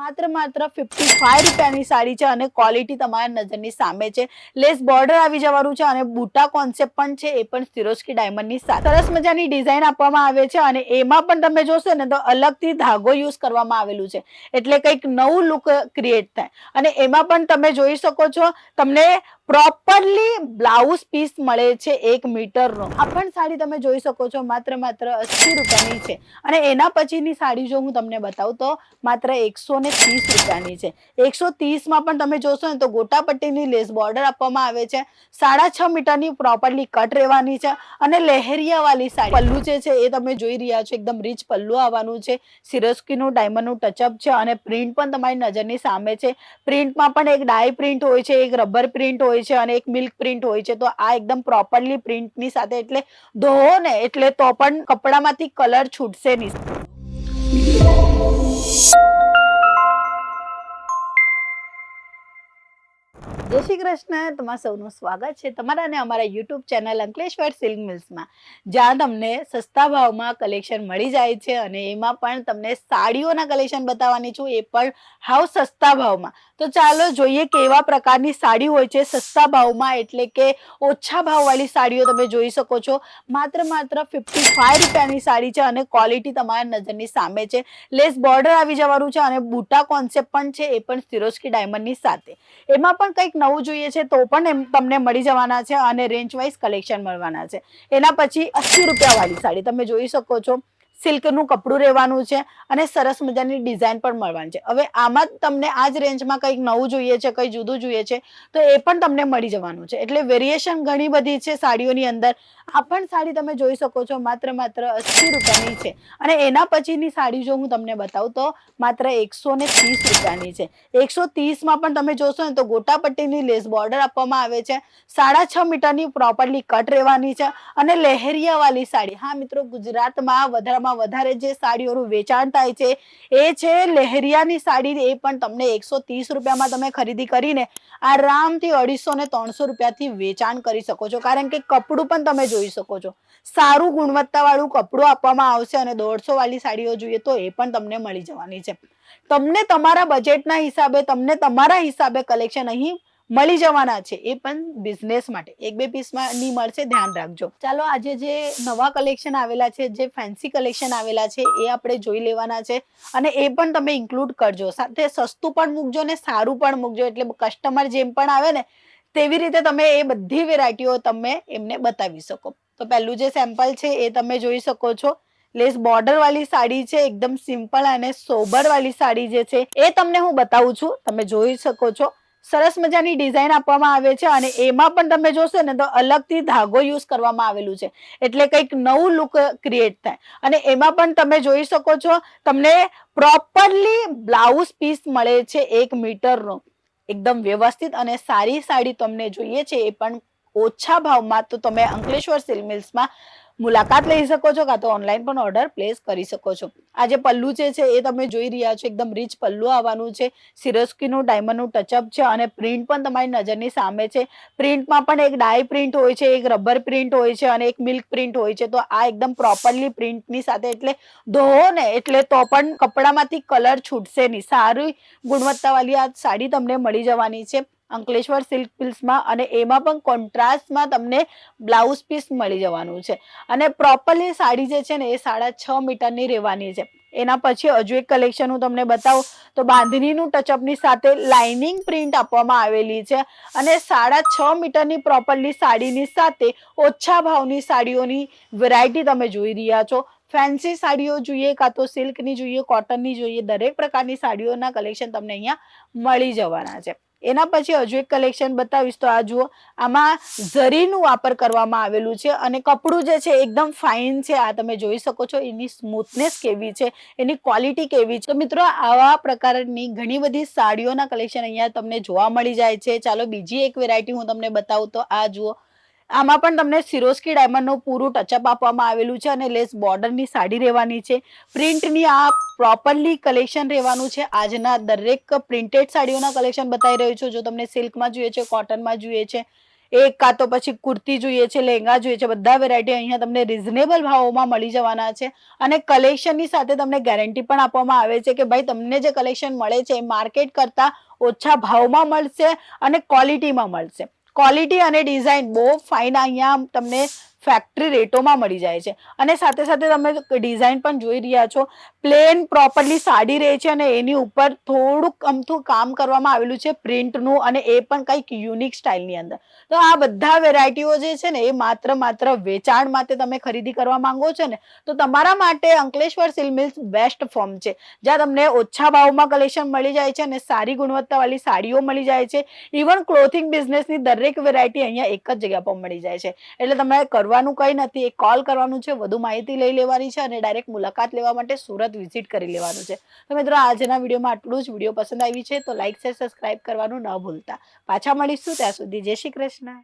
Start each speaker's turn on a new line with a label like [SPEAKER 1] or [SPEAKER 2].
[SPEAKER 1] માત્ર 55 રૂપિયાની સાડી છે અને ક્વોલિટી તમારા નજરની સામે છે. લેસ બોર્ડર આવી જવાનું છે અને બુટા કોન્સેપ્ટ પણ છે, એ પણ સિરોસ્કી ડાયમંડની સાથે સરસ મજાની ડિઝાઇન આપવામાં આવે છે અને એમાં પણ તમે જોશો ને તો અલગથી ધાગો યુઝ કરવામાં આવેલું છે, એટલે કંઈક નવું લુક ક્રિએટ થાય. અને એમાં પણ તમે જોઈ શકો છો, તમને પ્રોપરલી બ્લાઉઝ પીસ મળે છે 1 મીટરનો. આ પણ સાડી તમે જોઈ શકો છો માત્ર 80 રૂપિયાની છે અને એના પછીની સાડી જો હું તમને બતાવું તો માત્ર 130 રૂપિયાની છે. 130માં પણ તમે જોશો ને તો ગોટાપટ્ટીની લેસ બોર્ડર આપવામાં આવે છે, 6.5 મીટરની પ્રોપરલી કટ રહેવાની છે અને લહેરિયા વાળી સાડી. પલ્લુ જે છે એ તમે જોઈ રહ્યા છો, એકદમ રીચ પલ્લુ આવવાનું છે, સિરોસ્કીનું ડાયમંડનું ટચઅપ છે અને પ્રિન્ટ પણ તમારી નજરની સામે છે. પ્રિન્ટમાં પણ એક ડાય પ્રિન્ટ હોય છે, એક રબર પ્રિન્ટ હોય છે અને એક મિલ્ક પ્રિન્ટ હોય છે. તો આ એકદમ પ્રોપરલી પ્રિન્ટની સાથે, એટલે ધોવો ને એટલે તો પણ કપડામાંથી કલર છૂટશે નહીં. જય શ્રી કૃષ્ણ, તમારા સૌનું સ્વાગત છે તમારા અને અમારા યુટ્યુબ ચેનલ અંકલેશ્વર સિલ્ક મિલ્સમાં, જ્યાં તમને સસ્તા ભાવમાં કલેક્શન મળી જાય છે અને એમાં પણ તમને સાડીઓના કલેક્શન બતાવવાની છું, એ પણ હાવ સસ્તા ભાવમાં. તો ચાલો જોઈએ કેવા પ્રકારની સાડી હોય છે સસ્તા ભાવમાં, એટલે કે ઓછા ભાવવાળી સાડીઓ તમે જોઈ શકો છો. માત્ર 55 રૂપિયાની સાડી છે અને ક્વોલિટી તમારા નજરની સામે છે. લેસ બોર્ડર આવી જવાનું છે અને બુટા કોન્સેપ્ટ પણ છે, એ પણ સિરોસ્કી ડાયમંડની સાથે. એમાં પણ કંઈક નવું જોઈએ છે તો પણ તમને મળી જવાના છે અને રેન્જ વાઇઝ કલેક્શન મળવાના છે. એના પછી 80 રૂપિયા વાળી સાડી તમે જોઈ શકો છો, સિલ્કનું કપડું રહેવાનું છે અને સરસ મજાની ડિઝાઇન પણ મળવાની છે. હવે આમાં તમને આ જ રેન્જમાં કંઈક નવું જોઈએ છે, કંઈ જુદું જોઈએ છે તો એ પણ તમને મળી જવાનું છે. એટલે વેરિએશન ઘણી બધી છે સાડીઓની અંદર. આ પણ સાડી તમે જોઈ શકો છો માત્ર 80 રૂપિયાની છે અને એના પછીની સાડી જો હું તમને બતાવું તો માત્ર 130 રૂપિયાની છે. 130માં પણ તમે જોશો ને તો ગોટાપટ્ટીની લેસ બોર્ડર આપવામાં આવે છે, 6.5 મીટરની પ્રોપરલી કટ રહેવાની છે અને લહેરિયા વાળી સાડી. હા મિત્રો, ગુજરાતમાં વધારે જે સાડીઓનું વેચાણ થાય છે એ છે લહેરિયાની સાડી. એ પણ તમને 130 રૂપિયામાં તમે ખરીદી કરીને આરામથી 250 ને 300 રૂપિયાથી વેચાણ કરી શકો છો, કારણ કે કપડું પણ તમે જોઈ શકો છો, સારું ગુણવત્તા વાળું કપડું આપવામાં આવશે. અને 150 વાળી સાડીઓ જોઈએ તો એ પણ તમને મળી જવાની છે. તમને તમારા બજેટના હિસાબે, તમને તમારા હિસાબે કલેક્શન અહીં મળી જવાના છે, એ પણ બિઝનેસ માટે. 1-2 પીસમાં નહીં મળશે, ધ્યાન રાખજો. ચાલો આજે જે નવા કલેક્શન આવેલા છે, જે ફેન્સી કલેક્શન આવેલા છે એ આપણે જોઈ લેવાના છે અને એ પણ તમે ઇન્ક્લુડ કરજો. સાથે સસ્તું પણ મૂકજો ને સારું પણ મૂકજો, એટલે કસ્ટમર જેમ પણ આવે ને તેવી રીતે તમે એ બધી વેરાયટીઓ તમે એમને બતાવી શકો. તો પહેલું જે સેમ્પલ છે એ તમે જોઈ શકો છો, લેસ બોર્ડર વાળી સાડી છે, એકદમ સિમ્પલ અને સોબર વાળી સાડી જે છે એ તમને હું બતાવું છું. તમે જોઈ શકો છો, સરસ મજાની ડિઝાઇન આપવામાં આવે છે અને એમાં પણ તમે જોશો ને તો અલગથી ધાગો યુઝ કરવામાં આવેલું છે, એટલે કંઈક નવું લુક ક્રિએટ થાય. અને એમાં પણ તમે જોઈ શકો છો, તમને પ્રોપરલી બ્લાઉઝ પીસ મળે છે 1 મીટરનો. એકદમ વ્યવસ્થિત અને સારી સાડી તમને જોઈએ છે એ પણ ઓછા ભાવમાં, તો તમે અંકલેશ્વર સિલ્ક મિલ્સમાં મુલાકાત લઈ શકો છો, કાં તો ઓનલાઈન પણ ઓર્ડર પ્લેસ કરી શકો છો. આ જે પલ્લુ છે એ તમે જોઈ રહ્યા છો, એકદમ રીચ પલ્લુ આવવાનું છે, સિરોસ્કીનું ડાયમંડનું ટચઅપ છે અને પ્રિન્ટ પણ તમારી નજરની સામે છે. પ્રિન્ટમાં પણ એક ડાય પ્રિન્ટ હોય છે, એક રબર પ્રિન્ટ હોય છે અને એક મિલ્ક પ્રિન્ટ હોય છે. તો આ એકદમ પ્રોપરલી પ્રિન્ટની સાથે, એટલે ધોવો ને એટલે તો પણ કપડામાંથી કલર છૂટશે નહીં. સારી ગુણવત્તાવાળી આ સાડી તમને મળી જવાની છે અંકલેશ્વર સિલ્ક મિલ્સમાં અને એમાં પણ કોન્ટ્રાસ્ટમાં તમને બ્લાઉઝ પીસ મળી જવાનું છે. અને પ્રોપરલી સાડી જે છે ને એ 6.5 મીટરની રહેવાની છે. એના પછી હજુ એક કલેક્શન હું તમને બતાવું તો બાંધણીનું ટચઅપની સાથે લાઇનિંગ પ્રિન્ટ આપવામાં આવેલી છે અને 6.5 મીટરની પ્રોપરલી સાડીની સાથે ઓછા ભાવની સાડીઓની વેરાયટી તમે જોઈ રહ્યા છો. ફેન્સી સાડીઓ જોઈએ, કાં તો સિલ્કની જોઈએ, કોટનની જોઈએ, દરેક પ્રકારની સાડીઓના કલેક્શન તમને અહીંયા મળી જવાના છે. એના પછી હજુ એક કલેક્શન બતાવીશ તો આ જુઓ, આમાં ઝરીનું વાપર કરવામાં આવેલું છે અને કપડું જે છે એકદમ ફાઇન છે. આ તમે જોઈ શકો છો, એની સ્મૂથનેસ કેવી છે, એની ક્વોલિટી કેવી છે. તો મિત્રો, આવા પ્રકારની ઘણી બધી સાડીઓના કલેક્શન અહીંયા તમને જોવા મળી જાય છે. ચાલો બીજી એક વેરાયટી હું તમને બતાવું તો આ જુઓ, આમાં પણ તમને સિરોસ્કી ડાયમંડનું પૂરું ટચઅપ આપવામાં આવેલું છે અને લેસ બોર્ડરની સાડી રહેવાની છે. પ્રિન્ટની આ પ્રોપરલી કલેક્શન રહેવાનું છે. આજના દરેક પ્રિન્ટેડ સાડીઓના કલેક્શન બતાવી રહ્યું છું. જો તમને સિલ્કમાં જોઈએ છે, કોટનમાં જોઈએ છે, એક કાં તો પછી કુર્તી જોઈએ છે, લહેંગા જોઈએ છે, બધા વેરાયટી અહીંયા તમને રિઝનેબલ ભાવોમાં મળી જવાના છે. અને કલેક્શનની સાથે તમને ગેરંટી પણ આપવામાં આવે છે કે ભાઈ તમને જે કલેક્શન મળે છે એ માર્કેટ કરતા ઓછા ભાવમાં મળશે અને ક્વોલિટીમાં મળશે. ક્વોલિટી અને ડિઝાઇન બહુ ફાઇન અહીંયા તમને ફેક્ટરી રેટોમાં મળી જાય છે. અને સાથે સાથે તમે ડિઝાઇન પણ જોઈ રહ્યા છો, પ્લેન પ્રોપરલી સાડી રહે છે અને એની ઉપર થોડુંક અમથું કામ કરવામાં આવેલું છે પ્રિન્ટનું, અને એ પણ કંઈક યુનિક સ્ટાઇલની અંદર. તો આ બધા વેરાયટીઓ જે છે ને એ માત્ર વેચાણ માટે તમે ખરીદી કરવા માંગો છો ને, તો તમારા માટે Ankleshwar silk mills best form છે, જ્યાં તમને ઓછા ભાવમાં કલેક્શન મળી જાય છે અને સારી ગુણવત્તાવાળી સાડીઓ મળી જાય છે. ઇવન ક્લોથિંગ બિઝનેસની દરેક વેરાયટી અહીંયા એક જ જગ્યા પર મળી જાય છે. એટલે તમારે કરવાનું કંઈ નથી, એક કોલ કરવાનું છે, વધુ માહિતી લઈ લેવાની છે અને ડાયરેક્ટ મુલાકાત લેવા માટે સુરત વિઝિટ કરી લેવાનું છે. તો મિત્રો આજના વિડીયોમાં આટલું જ. વિડીયો પસંદ આવી છે તો લાઈક શેર સબસ્ક્રાઇબ કરવાનું ન ભૂલતા. પાછા મળીશું, ત્યાં સુધી જય શ્રી કૃષ્ણ.